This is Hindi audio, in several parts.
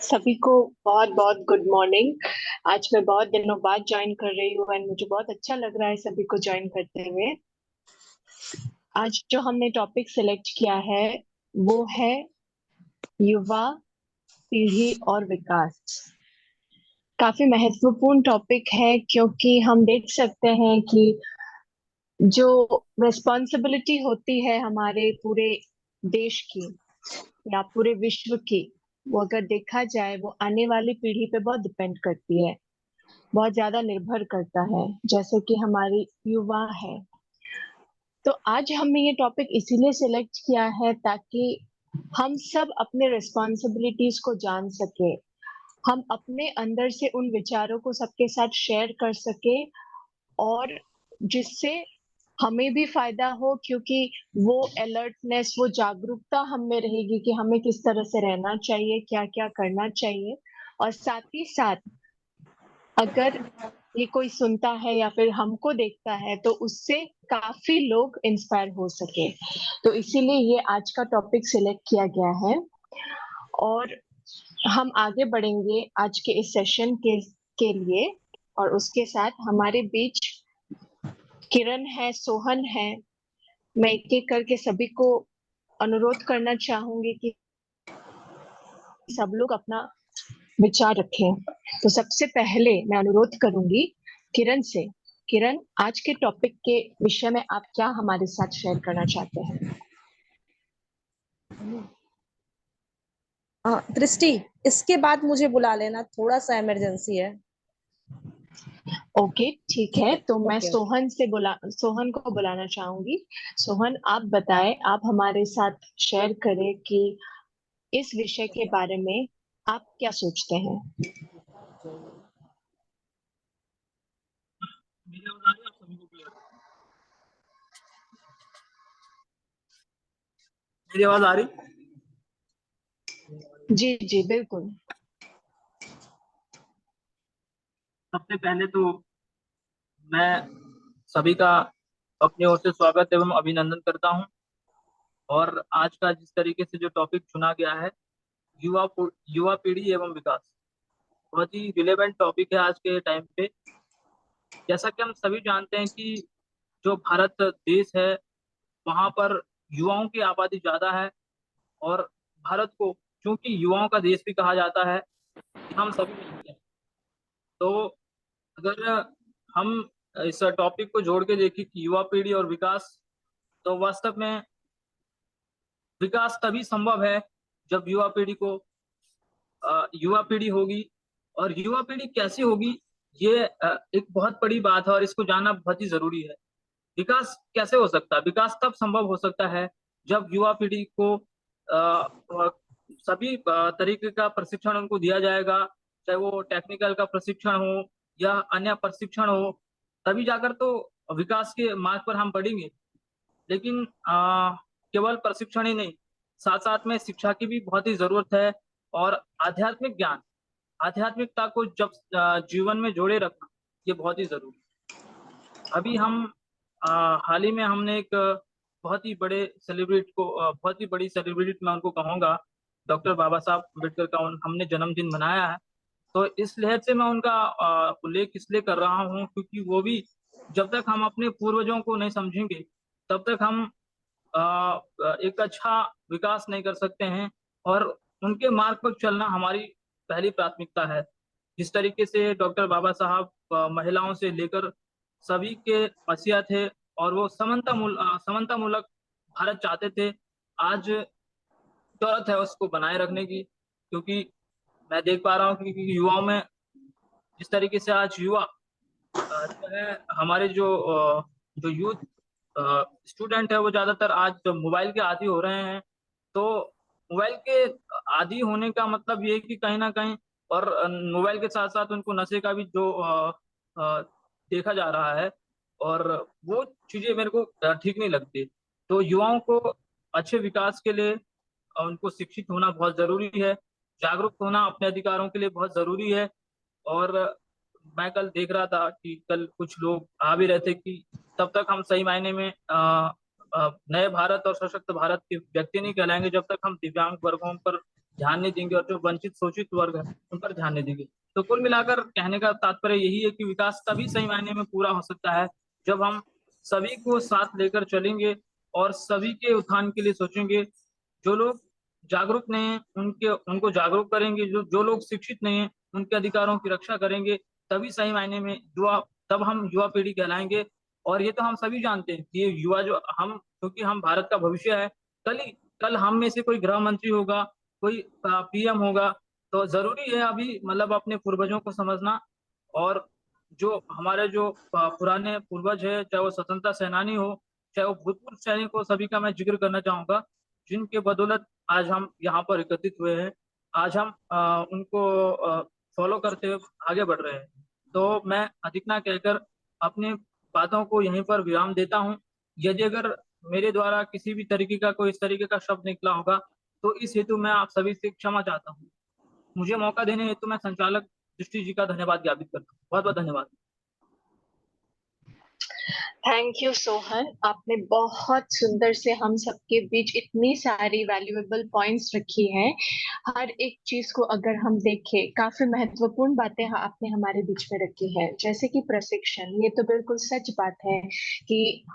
सभी को बहुत बहुत गुड मॉर्निंग। आज मैं बहुत दिनों बाद ज्वाइन कर रही हूँ एंड मुझे बहुत अच्छा लग रहा है सभी को ज्वाइन करते हुए। आज जो हमने टॉपिक सिलेक्ट किया है वो है युवा पीढ़ी और विकास। काफी महत्वपूर्ण टॉपिक है क्योंकि हम देख सकते हैं कि जो रिस्पॉन्सिबिलिटी होती है हमारे पूरे देश की या पूरे विश्व की, वो अगर देखा जाए वो आने वाली पीढ़ी पे बहुत डिपेंड करती है, बहुत ज्यादा निर्भर करता है, जैसे कि हमारी युवा है। तो आज हमने ये टॉपिक इसीलिए सिलेक्ट किया है ताकि हम सब अपने रिस्पॉन्सिबिलिटीज को जान सके, हम अपने अंदर से उन विचारों को सबके साथ शेयर कर सके, और जिससे हमें भी फायदा हो, क्योंकि वो अलर्टनेस, वो जागरूकता हम में रहेगी कि हमें किस तरह से रहना चाहिए, क्या क्या करना चाहिए। और साथ ही साथ अगर ये कोई सुनता है या फिर हमको देखता है तो उससे काफी लोग इंस्पायर हो सके, तो इसीलिए ये आज का टॉपिक सिलेक्ट किया गया है। और हम आगे बढ़ेंगे आज के इस सेशन के लिए। और उसके साथ हमारे बीच किरण है, सोहन है। मैं एक एक करके सभी को अनुरोध करना चाहूंगी कि सब लोग अपना विचार रखें। तो सबसे पहले मैं अनुरोध करूंगी किरण से। किरण, आज के टॉपिक के विषय में आप क्या हमारे साथ शेयर करना चाहते हैं? दृष्टि, इसके बाद मुझे बुला लेना, थोड़ा सा इमरजेंसी है। ओके, ठीक है। तो मैं ओके ओके। सोहन को बुलाना चाहूंगी। सोहन, आप बताएं, आप हमारे साथ शेयर करें कि इस विषय के बारे में आप क्या सोचते हैं। मेरी आवाज आ रही है आप सभी को क्लियर? मेरी आवाज आ रही? जी जी, बिल्कुल। सबसे पहले तो मैं सभी का अपनी ओर से स्वागत एवं अभिनंदन करता हूं। और आज का जिस तरीके से जो टॉपिक चुना गया है, युवा पीढ़ी एवं विकास, बहुत ही रिलेवेंट टॉपिक है आज के टाइम पे। जैसा कि हम सभी जानते हैं कि जो भारत देश है, वहाँ पर युवाओं की आबादी ज्यादा है। और भारत को क्योंकि युवाओं का देश भी कहा जाता है, हम सभी जानते हैं। तो अगर हम इस टॉपिक को जोड़ के देखें कि युवा पीढ़ी और विकास, तो वास्तव में विकास तभी संभव है जब युवा पीढ़ी होगी। और युवा पीढ़ी कैसी होगी, ये एक बहुत बड़ी बात है और इसको जानना बहुत ही जरूरी है। विकास कैसे हो सकता है? विकास तब संभव हो सकता है जब युवा पीढ़ी को सभी तरीके का प्रशिक्षण उनको दिया जाएगा, चाहे वो टेक्निकल का प्रशिक्षण हो या अन्य प्रशिक्षण हो। तभी जाकर तो विकास के मार्ग पर हम बढ़ेंगे। लेकिन केवल प्रशिक्षण ही नहीं, साथ साथ में शिक्षा की भी बहुत ही जरूरत है। और आध्यात्मिक ज्ञान, आध्यात्मिकता को जब जीवन में जोड़े रखना, ये बहुत ही जरूरी है। अभी हम हाल ही में हमने एक बहुत ही बड़े सेलिब्रिटी को, बहुत ही बड़ी सेलिब्रिटी मैं उनको कहूँगा, डॉक्टर बाबा साहब अम्बेडकर का हमने जन्मदिन मनाया है। तो इस लिहाज से मैं उनका उल्लेख इसलिए कर रहा हूँ क्योंकि वो भी, जब तक हम अपने पूर्वजों को नहीं समझेंगे तब तक हम एक अच्छा विकास नहीं कर सकते हैं। और उनके मार्ग पर चलना हमारी पहली प्राथमिकता है। जिस तरीके से डॉक्टर बाबा साहब महिलाओं से लेकर सभी के मसीहा थे, और वो समानता मूलक भारत चाहते थे। आज जरूरत है उसको बनाए रखने की, क्योंकि मैं देख पा रहा हूँ कि युवाओं में जिस तरीके से आज युवा जो है, हमारे जो यूथ स्टूडेंट है, वो ज्यादातर आज जो मोबाइल के आदी हो रहे हैं। तो मोबाइल के आदी होने का मतलब ये है कि कहीं ना कहीं, और मोबाइल के साथ साथ उनको नशे का भी जो देखा जा रहा है, और वो चीजें मेरे को ठीक नहीं लगती। तो युवाओं को अच्छे विकास के लिए उनको शिक्षित होना बहुत जरूरी है, जागरूक होना अपने अधिकारों के लिए बहुत जरूरी है। और मैं कल देख रहा था कि कल कुछ लोग आ भी रहे थे कि तब तक हम सही मायने में नए भारत और सशक्त भारत के व्यक्ति नहीं कहलाएंगे जब तक हम दिव्यांग वर्गों पर ध्यान नहीं देंगे और जो वंचित शोषित वर्ग है उन पर ध्यान नहीं देंगे। तो कुल मिलाकर कहने का तात्पर्य यही है कि विकास तभी सही मायने में पूरा हो सकता है जब हम सभी को साथ लेकर चलेंगे और सभी के उत्थान के लिए सोचेंगे। जो लोग जागरूक नहीं है उनको जागरूक करेंगे, जो लोग शिक्षित नहीं है उनके अधिकारों की रक्षा करेंगे, तभी सही मायने में तब हम युवा पीढ़ी कहलाएंगे। और ये तो हम सभी जानते हैं कि ये युवा जो हम, क्योंकि हम भारत का भविष्य है। कल हम में से कोई गृह मंत्री होगा, कोई पीएम होगा, तो जरूरी है अभी मतलब अपने पूर्वजों को समझना। और जो हमारे जो पुराने पूर्वज है, चाहे वो स्वतंत्रता सेनानी हो, चाहे वो भूतपूर्व सैनिक हो, सभी का मैं जिक्र करना चाहूंगा, जिनके बदौलत आज हम यहाँ पर एकत्रित हुए हैं। आज हम उनको फॉलो करते हुए आगे बढ़ रहे हैं। तो मैं अधिक ना कहकर अपनी बातों को यहीं पर विराम देता हूँ। यदि अगर मेरे द्वारा किसी भी तरीके का कोई इस तरीके का शब्द निकला होगा तो इस हेतु मैं आप सभी से क्षमा चाहता हूँ। मुझे मौका देने हेतु मैं संचालक दृष्टि जी का धन्यवाद ज्ञापित करता हूँ। बहुत बहुत धन्यवाद। थैंक यू सोहन, आपने बहुत सुंदर से हम सबके बीच इतनी सारी वैल्यूएबल पॉइंट्स रखी हैं। हर एक चीज को अगर हम देखें, काफी महत्वपूर्ण बातें आपने हमारे बीच में रखी है, जैसे कि प्रशिक्षण। ये तो बिल्कुल सच बात है कि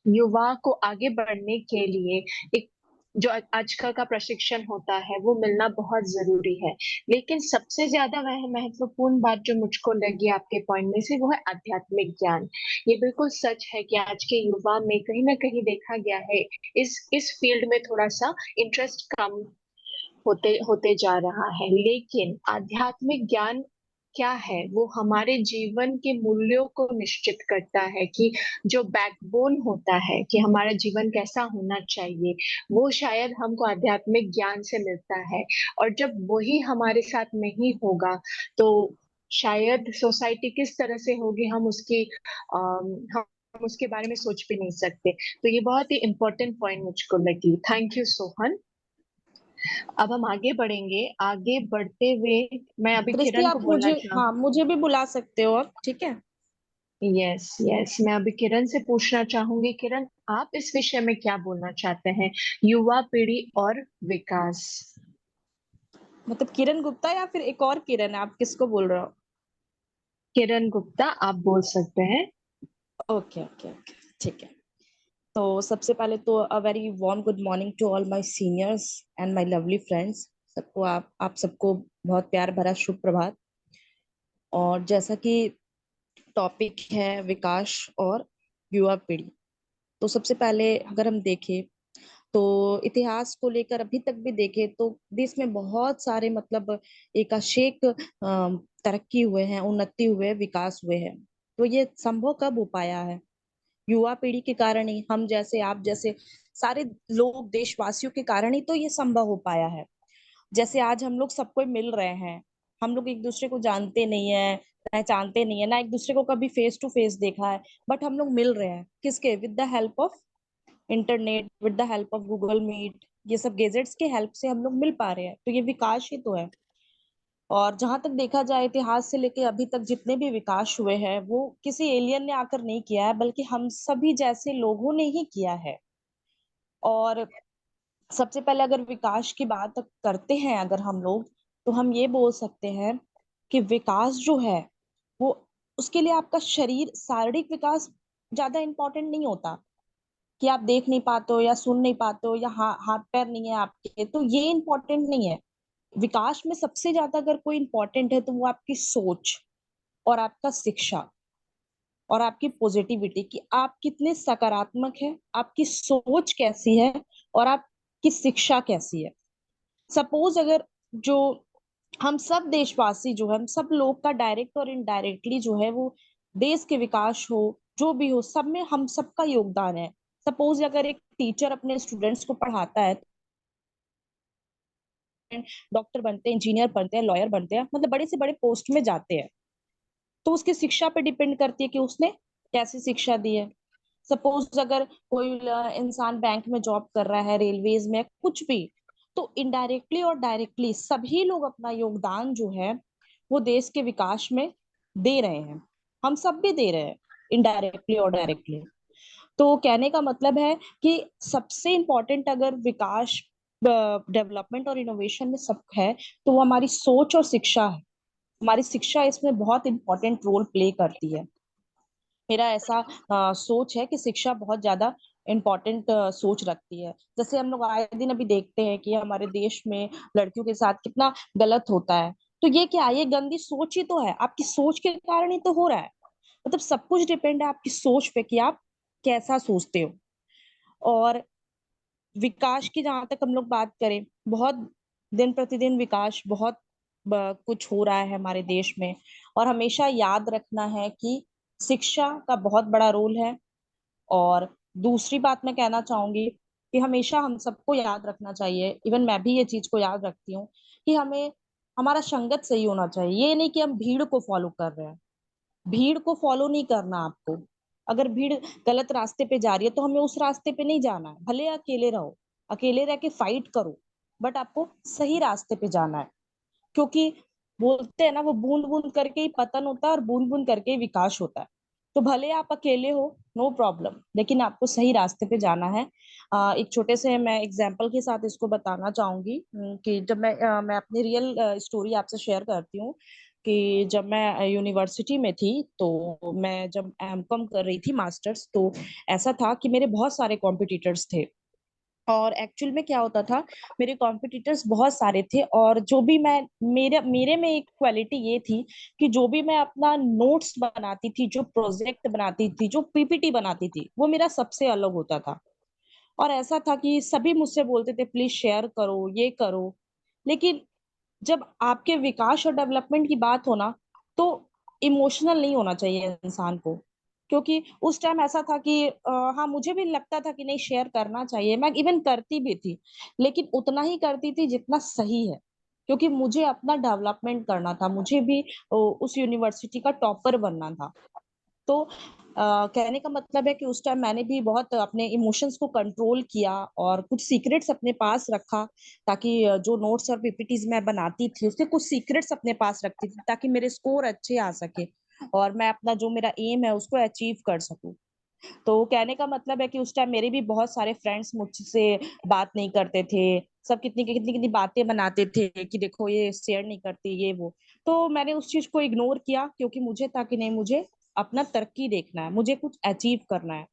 युवा को आगे बढ़ने के लिए एक जो आजकल का प्रशिक्षण होता है वो मिलना बहुत जरूरी है। लेकिन सबसे ज्यादा वह महत्वपूर्ण बात जो मुझको लगी आपके पॉइंट में से, वो है आध्यात्मिक ज्ञान। ये बिल्कुल सच है कि आज के युवा में कहीं ना कहीं देखा गया है इस फील्ड में थोड़ा सा इंटरेस्ट कम होते होते जा रहा है। लेकिन आध्यात्मिक ज्ञान क्या है, वो हमारे जीवन के मूल्यों को निश्चित करता है कि जो बैकबोन होता है कि हमारा जीवन कैसा होना चाहिए, वो शायद हमको आध्यात्मिक ज्ञान से मिलता है। और जब वही हमारे साथ नहीं होगा तो शायद सोसाइटी किस तरह से होगी, हम उसके बारे में सोच भी नहीं सकते। तो ये बहुत ही इम्पोर्टेंट पॉइंट मुझको लगी। Thank you Sohan. अब हम आगे बढ़ेंगे। आगे बढ़ते हुए मैं अभी दृष्टि, किरण को आप बोलना मुझे, हाँ, मुझे भी बुला सकते हो आप, ठीक है? यस यस, मैं अभी किरण से पूछना चाहूंगी। किरण, आप इस विषय में क्या बोलना चाहते हैं, युवा पीढ़ी और विकास? मतलब किरण गुप्ता या फिर एक और किरण है, आप किसको बोल रहे हो? किरण गुप्ता आप बोल सकते हैं। ओके ओके ओके, ठीक है। तो सबसे पहले तो a very warm good morning to all my seniors and my lovely friends. सबको आप सबको बहुत प्यार भरा शुभ प्रभात। और जैसा कि टॉपिक है विकास और युवा पीढ़ी, तो सबसे पहले अगर हम देखें तो इतिहास को लेकर अभी तक भी देखें तो देश में बहुत सारे मतलब एकाशेक तरक्की हुए हैं, उन्नति हुए, विकास हुए हैं। तो ये संभव कब हो पाया है? युवा पीढ़ी के कारण ही, हम जैसे, आप जैसे सारे लोग, देशवासियों के कारण ही तो ये संभव हो पाया है। जैसे आज हम लोग सब कोई मिल रहे हैं, हम लोग एक दूसरे को जानते नहीं है, पहचानते नहीं है, ना एक दूसरे को कभी फेस टू फेस देखा है, बट हम लोग मिल रहे हैं किसके? With the help of internet, with the help of Google Meet, ये सब गैजेट्स के हेल्प से हम लोग मिल पा रहे हैं। तो ये विकास ही तो है। और जहां तक देखा जाए, इतिहास से लेके अभी तक जितने भी विकास हुए हैं वो किसी एलियन ने आकर नहीं किया है, बल्कि हम सभी जैसे लोगों ने ही किया है। और सबसे पहले अगर विकास की बात करते हैं अगर हम लोग, तो हम ये बोल सकते हैं कि विकास जो है वो, उसके लिए आपका शरीर, शारीरिक विकास ज्यादा इंपॉर्टेंट नहीं होता कि आप देख नहीं पाते हो या सुन नहीं पाते हो या हाथ पैर नहीं है आपके, तो ये इम्पोर्टेंट नहीं है। विकास में सबसे ज्यादा अगर कोई इम्पोर्टेंट है तो वो आपकी सोच और आपका शिक्षा और आपकी पॉजिटिविटी, कि आप कितने सकारात्मक है, आपकी सोच कैसी है और आपकी शिक्षा कैसी है। सपोज अगर जो हम सब देशवासी जो है, हम सब लोग का डायरेक्ट और इनडायरेक्टली जो है वो देश के विकास हो, जो भी हो, सब में हम सबका योगदान है। सपोज अगर एक टीचर अपने स्टूडेंट्स को पढ़ाता है, डॉक्टर बनते हैं, इंजीनियर बनते हैं, लॉयर बनते हैं, मतलब बड़े से बड़े पोस्ट में जाते हैं, तो उसकी शिक्षा पे डिपेंड करती है कि उसने कैसी शिक्षा दी है। सपोज अगर कोई इंसान बैंक में जॉब कर रहा है, रेलवेज में, कुछ भी, तो इनडायरेक्टली और डायरेक्टली सभी लोग अपना योगदान जो है वो देश के विकास में दे रहे हैं। हम सब भी दे रहे हैं, इनडायरेक्टली और डायरेक्टली। तो कहने का मतलब है कि सबसे इम्पोर्टेंट अगर विकास डेवलपमेंट और इनोवेशन में सब है, तो वो हमारी सोच और शिक्षा है। हमारी शिक्षा इसमें बहुत इंपॉर्टेंट रोल प्ले करती है। मेरा ऐसा सोच है कि शिक्षा बहुत ज्यादा इम्पोर्टेंट सोच रखती है। जैसे हम लोग आए दिन अभी देखते हैं कि हमारे देश में लड़कियों के साथ कितना गलत होता है। तो ये क्या है? ये गंदी सोच ही तो है, आपकी सोच के कारण ही तो हो रहा है। मतलब सब कुछ डिपेंड है आपकी सोच पे कि आप कैसा सोचते हो। और विकास की जहां तक हम लोग बात करें, बहुत दिन प्रतिदिन विकास बहुत कुछ हो रहा है हमारे देश में। और हमेशा याद रखना है कि शिक्षा का बहुत बड़ा रोल है। और दूसरी बात मैं कहना चाहूंगी कि हमेशा हम सबको याद रखना चाहिए, इवन मैं भी ये चीज को याद रखती हूँ, कि हमें हमारा संगत सही होना चाहिए। ये नहीं कि हम भीड़ को फॉलो कर रहे हैं। भीड़ को फॉलो नहीं करना आपको। अगर भीड़ गलत रास्ते पे जा रही है तो हमें उस रास्ते पे नहीं जाना है। भले अकेले रहो, अकेले रह के फाइट करो, बट आपको सही रास्ते पे जाना है। क्योंकि बोलते हैं ना, वो बूंद बूंद करके ही पतन होता है और बूंद बूंद करके ही विकास होता है। तो भले आप अकेले हो, नो प्रॉब्लम, लेकिन आपको सही रास्ते पे जाना है। एक छोटे से मैं एग्जाम्पल के साथ इसको बताना चाहूंगी कि जब मैं अपनी रियल स्टोरी आपसे शेयर करती हूँ। कि जब मैं यूनिवर्सिटी में थी, तो मैं जब एमकॉम कर रही थी मास्टर्स, तो ऐसा था कि मेरे बहुत सारे कॉम्पिटिटर्स थे। और एक्चुअल में क्या होता था, मेरे कॉम्पिटिटर्स बहुत सारे थे, और जो भी मैं मेरे मेरे में एक क्वालिटी ये थी कि जो भी मैं अपना नोट्स बनाती थी, जो प्रोजेक्ट बनाती थी, जो पीपीटी बनाती थी, वो मेरा सबसे अलग होता था। और ऐसा था कि सभी मुझसे बोलते थे प्लीज शेयर करो, ये करो। लेकिन जब आपके विकास और डेवलपमेंट की बात हो ना, तो इमोशनल नहीं होना चाहिए इंसान को। क्योंकि उस टाइम ऐसा था कि हाँ, मुझे भी लगता था कि नहीं, शेयर करना चाहिए, मैं इवन करती भी थी। लेकिन उतना ही करती थी जितना सही है। क्योंकि मुझे अपना डेवलपमेंट करना था, मुझे भी उस यूनिवर्सिटी का टॉपर बनना था। तो कहने का मतलब है कि उस टाइम मैंने भी बहुत अपने इमोशंस को कंट्रोल किया और कुछ सीक्रेट्स अपने पास रखा, ताकि जो नोट्स और पीपीटीज मैं बनाती थी उसके कुछ सीक्रेट्स अपने पास रखती थी, ताकि मेरे स्कोर अच्छे आ सके और मैं अपना जो मेरा एम है उसको अचीव कर सकूं। तो कहने का मतलब है कि उस टाइम मेरे भी बहुत सारे फ्रेंड्स मुझसे बात नहीं करते थे। सब कितनी कितनी कितनी बातें बनाते थे कि देखो ये शेयर नहीं करती, ये वो। तो मैंने उस चीज को इग्नोर किया, क्योंकि मुझे था कि नहीं, मुझे अपना तरक्की देखना है, मुझे कुछ अचीव करना है।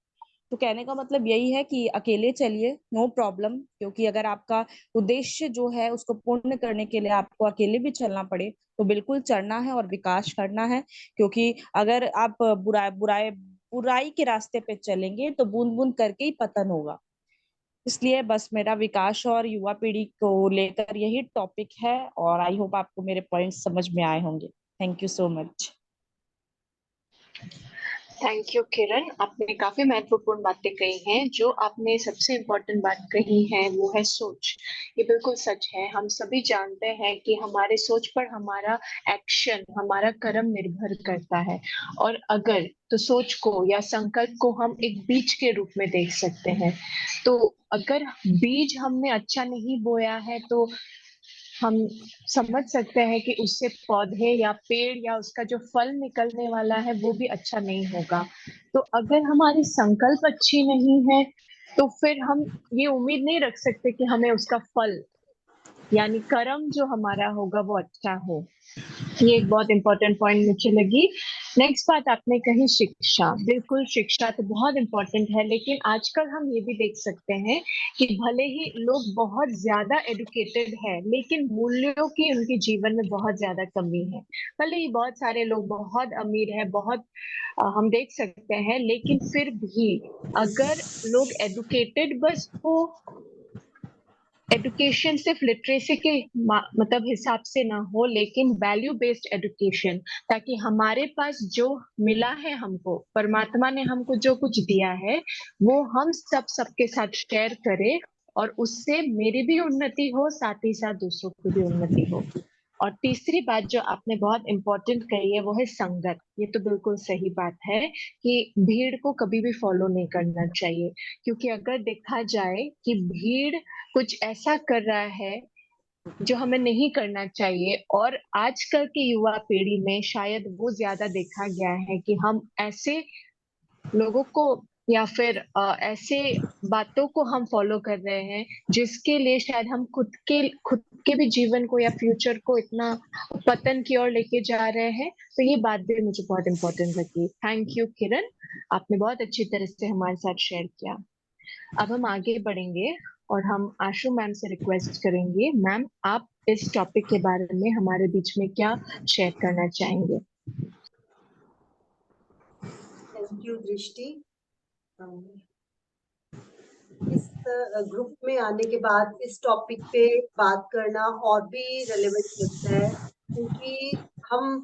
तो कहने का मतलब यही है कि अकेले चलिए, नो प्रॉब्लम। क्योंकि अगर आपका उद्देश्य जो है उसको पूर्ण करने के लिए आपको अकेले भी चलना पड़े, तो बिल्कुल चलना है और विकास करना है। क्योंकि अगर आप बुराई बुराई बुराई के रास्ते पे चलेंगे तो बूंद बूंद करके ही पतन होगा। इसलिए बस मेरा विकास और युवा पीढ़ी को लेकर यही टॉपिक है, और आई होप आपको मेरे पॉइंट्स समझ में आए होंगे। Thank you so much. Thank you Kiran, आपने काफी महत्वपूर्ण बातें कही हैं। जो आपने सबसे इम्पोर्टेंट बात कही है वो है सोच। ये बिल्कुल सच है। हम सभी जानते हैं कि हमारे सोच पर हमारा एक्शन, हमारा कर्म निर्भर करता है। और अगर तो सोच को या संकल्प को हम एक बीज के रूप में देख सकते हैं। तो अगर बीज हमने अच्छा नहीं बोया है तो हम समझ सकते हैं कि उससे पौधे या पेड़ या उसका जो फल निकलने वाला है वो भी अच्छा नहीं होगा। तो अगर हमारी संकल्प अच्छी नहीं है तो फिर हम ये उम्मीद नहीं रख सकते कि हमें उसका फल यानी कर्म जो हमारा होगा वो अच्छा हो। ये एक बहुत इंपॉर्टेंट पॉइंट मुझे लगी। नेक्स्ट बात आपने कही शिक्षा। बिल्कुल, शिक्षा तो बहुत इंपॉर्टेंट है, लेकिन आजकल हम ये भी देख सकते हैं कि भले ही लोग बहुत ज्यादा एडुकेटेड है लेकिन मूल्यों की उनके जीवन में बहुत ज्यादा कमी है। भले ही बहुत सारे लोग बहुत अमीर है, बहुत हम देख सकते हैं, लेकिन फिर भी अगर लोग एडुकेटेड बस हो, एडुकेशन सिर्फ लिटरेसी के मतलब हिसाब से ना हो, लेकिन वैल्यू बेस्ड एडुकेशन, ताकि हमारे पास जो मिला है, हमको परमात्मा ने हमको जो कुछ दिया है वो हम सबके साथ शेयर करें, और उससे मेरी भी उन्नति हो, साथ ही साथ दूसरों की भी उन्नति हो। और तीसरी बात जो आपने बहुत इंपॉर्टेंट कही है वो है संगत। ये तो बिल्कुल सही बात है कि भीड़ को कभी भी फॉलो नहीं करना चाहिए। क्योंकि अगर देखा जाए कि भीड़ कुछ ऐसा कर रहा है जो हमें नहीं करना चाहिए, और आजकल की युवा पीढ़ी में शायद वो ज्यादा देखा गया है कि हम ऐसे लोगों को या फिर ऐसे बातों को हम फॉलो कर रहे हैं जिसके लिए शायद हम खुद के भी जीवन को या फ्यूचर को इतना पतन की ओर लेके जा रहे हैं। तो ये बात भी मुझे बहुत इंपॉर्टेंट लगी। थैंक यू किरण, आपने बहुत अच्छी तरह से हमारे साथ शेयर किया। अब हम आगे बढ़ेंगे और हम आशु मैम से रिक्वेस्ट करेंगे, मैम आप इस टॉपिक के बारे में हमारे बीच में क्या शेयर करना चाहेंगे। थैंक यू दृष्टि। इस ग्रुप में आने के बाद इस टॉपिक पे बात करना और भी रेलेवेंट लगता है, क्योंकि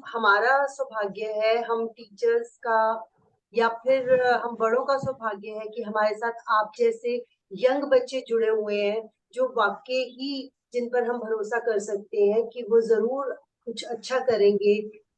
हमारा सौभाग्य है, हम टीचर्स का या फिर हम बड़ों का सौभाग्य है कि हमारे साथ आप जैसे यंग बच्चे जुड़े हुए हैं, जो वाकई ही जिन पर हम भरोसा कर सकते हैं कि वो जरूर कुछ अच्छा करेंगे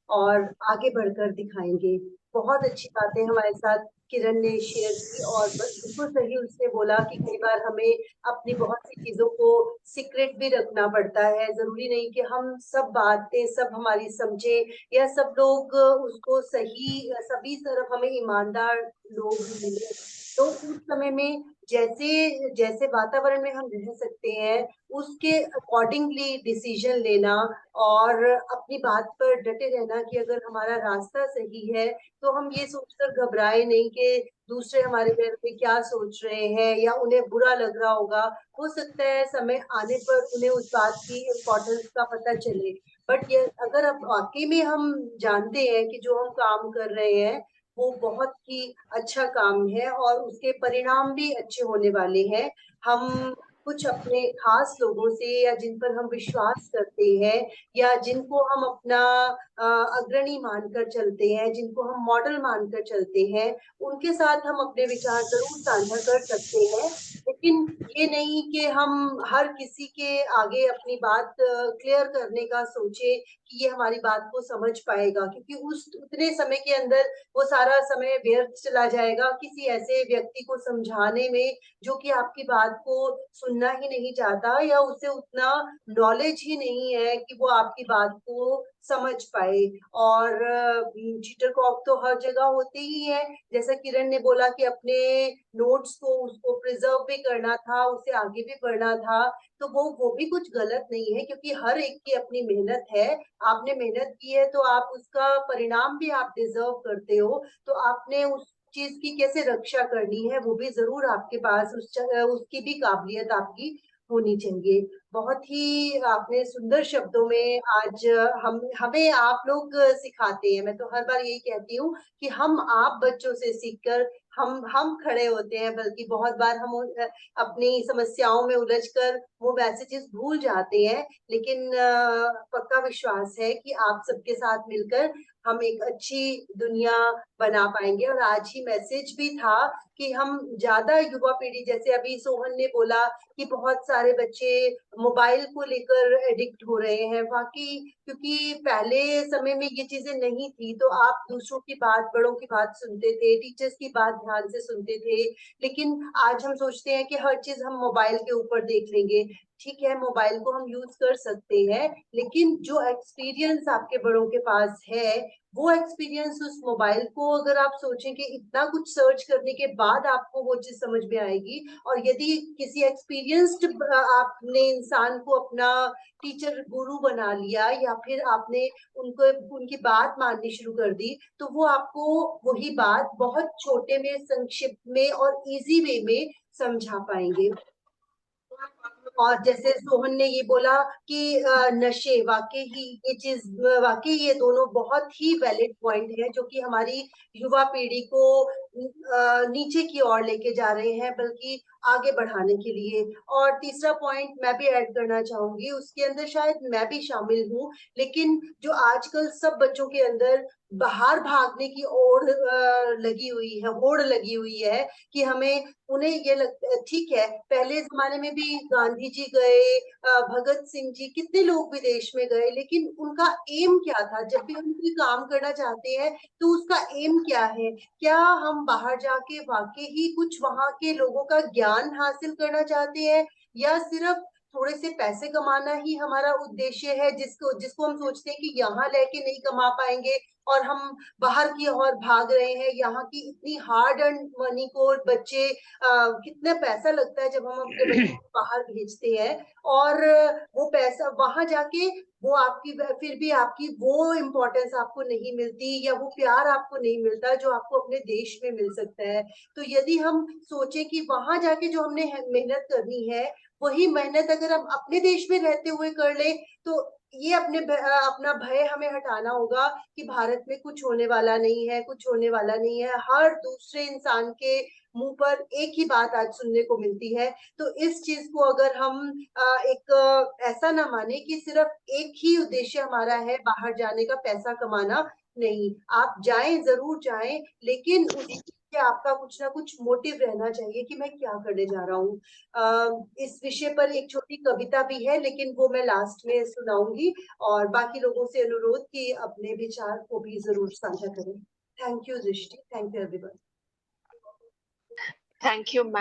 और आगे बढ़कर दिखाएंगे। बहुत अच्छी बातें हमारे साथ किरण ने शेयर की और बिल्कुल सही उसने बोला कि कई बार हमें अपनी बहुत सी चीजों को सीक्रेट भी रखना पड़ता है। जरूरी नहीं कि हम सब बातें सब हमारी समझे या सब लोग उसको सही, सभी तरफ हमें ईमानदार लोग मिले। तो उस समय में जैसे जैसे वातावरण में हम रह सकते हैं उसके अकॉर्डिंगली डिसीजन लेना और अपनी बात पर डटे रहना कि अगर हमारा रास्ता सही है तो हम ये सोचकर घबराए नहीं कि दूसरे हमारे बारे में क्या सोच रहे हैं या उन्हें बुरा लग रहा होगा। हो सकता है समय आने पर उन्हें उस बात की इम्पोर्टेंस का पता चले, बट ये अगर अब वाकई में हम जानते हैं कि जो हम काम कर रहे हैं वो बहुत ही अच्छा काम है और उसके परिणाम भी अच्छे होने वाले हैं। हम कुछ अपने खास लोगों से या जिन पर हम विश्वास करते हैं या जिनको हम अपना अग्रणी मानकर चलते हैं, जिनको हम मॉडल मानकर चलते हैं, उनके साथ हम अपने विचार जरूर साझा कर सकते हैं। लेकिन ये नहीं कि हम हर किसी के आगे अपनी बात क्लियर करने का सोचे कि ये हमारी बात को समझ पाएगा, क्योंकि उस उतने समय के अंदर वो सारा समय व्यर्थ चला जाएगा किसी ऐसे व्यक्ति को समझाने में जो कि आपकी बात को सुनना ही नहीं चाहता या उसे उतना नॉलेज ही नहीं है कि वो आपकी बात को समझ पाए। और चीटर कॉक तो हर जगह होते ही है। जैसा किरण ने बोला कि अपने नोट्स को उसको प्रिजर्व भी करना था, उसे आगे भी बढ़ना था, तो वो भी कुछ गलत नहीं है, क्योंकि हर एक की अपनी मेहनत है। आपने मेहनत की है तो आप उसका परिणाम भी आप डिजर्व करते हो। तो आपने उस चीज की कैसे रक्षा करनी है वो भी जरूर आपके पास उसकी भी काबिलियत आपकी होनी चाहिए। बहुत ही आपने सुंदर शब्दों में आज हमें आप लोग सिखाते हैं। मैं तो हर बार यही कहती हूँ कि हम आप बच्चों से सीखकर हम खड़े होते हैं, बल्कि बहुत बार हम अपनी समस्याओं में उलझकर वो मैसेजेस भूल जाते हैं। लेकिन पक्का विश्वास है कि आप सबके साथ मिलकर हम एक अच्छी दुनिया बना पाएंगे। और आज ही मैसेज भी था कि हम ज्यादा युवा पीढ़ी, जैसे अभी सोहन ने बोला कि बहुत सारे बच्चे मोबाइल को लेकर एडिक्ट हो रहे हैं, वाकई क्योंकि पहले समय में ये चीजें नहीं थी तो आप दूसरों की बात, बड़ों की बात सुनते थे, टीचर्स की बात ध्यान से सुनते थे। लेकिन आज हम सोचते हैं कि हर चीज हम मोबाइल के ऊपर देख लेंगे। ठीक है, मोबाइल को हम यूज कर सकते हैं, लेकिन जो एक्सपीरियंस आपके बड़ों के पास है वो एक्सपीरियंस उस मोबाइल को अगर आप सोचें कि इतना कुछ सर्च करने के बाद आपको वो चीज समझ में आएगी, और यदि किसी एक्सपीरियंस्ड आपने इंसान को अपना टीचर गुरु बना लिया या फिर आपने उनको उनकी बात माननी शुरू कर दी, तो वो आपको वही बात बहुत छोटे में, संक्षिप्त में और इजी वे में समझा पाएंगे। और जैसे सोहन ने ये बोला कि नशे, वाकई ही ये चीज, वाकई ये दोनों बहुत ही वैलिड पॉइंट है जो कि हमारी युवा पीढ़ी को नीचे की ओर लेके जा रहे हैं, बल्कि आगे बढ़ाने के लिए। और तीसरा पॉइंट मैं भी ऐड करना चाहूंगी, उसके अंदर शायद मैं भी शामिल हूँ, लेकिन जो आजकल सब बच्चों के अंदर बाहर भागने की ओर लगी हुई है, होड़ लगी हुई है कि हमें, उन्हें ये लगता, ठीक है पहले जमाने में भी गांधी जी गए, भगत सिंह जी, कितने लोग विदेश में गए, लेकिन उनका एम क्या था? जब भी हम कोई काम करना चाहते हैं तो उसका एम क्या है? क्या हम बाहर जाके वाकई ही कुछ वहां के लोगों का ज्ञान हासिल करना चाहते हैं, या सिर्फ थोड़े से पैसे कमाना ही हमारा उद्देश्य है, जिसको जिसको हम सोचते हैं कि यहाँ लेके नहीं कमा पाएंगे और हम बाहर की ओर भाग रहे हैं। यहाँ की इतनी हार्ड अर्न मनी को बच्चे कितना पैसा लगता है जब हम अपने बच्चों को बाहर भेजते हैं, और वो पैसा वहां जाके वो आपकी फिर भी आपकी वो इम्पोर्टेंस आपको नहीं मिलती, या वो प्यार आपको नहीं मिलता जो आपको अपने देश में मिल सकता है। तो यदि हम सोचे कि वहां जाके जो हमने मेहनत करनी है वही मेहनत अगर हम अपने देश में रहते हुए कर ले, तो ये अपना भय हमें हटाना होगा कि भारत में कुछ होने वाला नहीं है, कुछ होने वाला नहीं है। हर दूसरे इंसान के मुंह पर एक ही बात आज सुनने को मिलती है। तो इस चीज को अगर हम ऐसा ना माने कि सिर्फ एक ही उद्देश्य हमारा है बाहर जाने का, पैसा कमाना। नहीं, आप जाएं, जरूर जाएं, लेकिन उसके आपका कुछ ना कुछ मोटिव रहना चाहिए कि मैं क्या करने जा रहा हूँ। इस विषय पर एक छोटी कविता भी है, लेकिन वो मैं लास्ट में सुनाऊंगी, और बाकी लोगों से अनुरोध कि अपने विचार को भी जरूर साझा करें। थैंक यू दृष्टि, thank you everyone. Thank you ma'am.